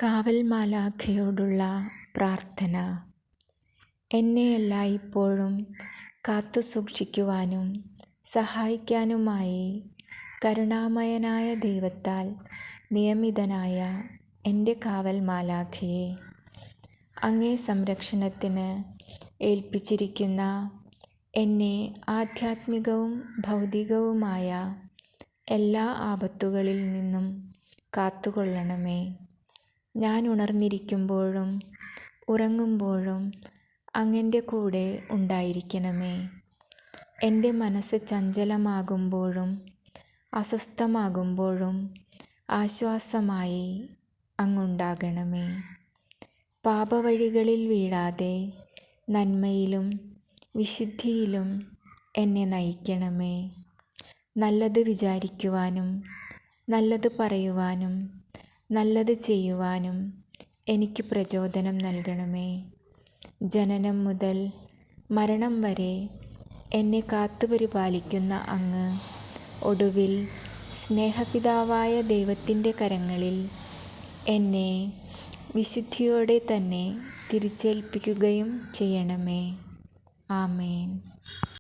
കാവൽ മാലാഖയോടുള്ള പ്രാർത്ഥന. എന്നെ എല്ലായ്പ്പോഴും കാത്തുസൂക്ഷിക്കുവാനും സഹായിക്കാനുമായി കരുണാമയനായ ദൈവത്താൽ നിയമിതനായ എൻ്റെ കാവൽ മാലാഖയെ, അങ്ങേ സംരക്ഷണത്തിന് ഏൽപ്പിച്ചിരിക്കുന്ന എന്നെ ആധ്യാത്മികവും ഭൗതികവുമായ എല്ലാ ആപത്തുകളിൽ നിന്നും കാത്തുകൊള്ളണമേ. ഞാൻ ഉണർന്നിരിക്കുമ്പോഴും ഉറങ്ങുമ്പോഴും അങ്ങൻ്റെ കൂടെ ഉണ്ടായിരിക്കണമേ. എൻ്റെ മനസ്സ് ചഞ്ചലമാകുമ്പോഴും അസ്വസ്ഥമാകുമ്പോഴും ആശ്വാസമായി അങ്ങുണ്ടാകണമേ. പാപവഴികളിൽ വീഴാതെ നന്മയിലും വിശുദ്ധിയിലും എന്നെ നയിക്കണമേ. നല്ലത് വിചാരിക്കുവാനും നല്ലത് പറയുവാനും നല്ലത് ചെയ്യുവാനും എനിക്ക് പ്രചോദനം നൽകണമേ. ജനനം മുതൽ മരണം വരെ എന്നെ കാത്തുപരിപാലിക്കുന്ന അങ്ങ് ഒടുവിൽ സ്നേഹപിതാവായ ദൈവത്തിൻ്റെ കരങ്ങളിൽ എന്നെ വിശുദ്ധിയോടെ തന്നെ തിരിച്ചേൽപ്പിക്കുകയും ചെയ്യണമേ. ആമേൻ.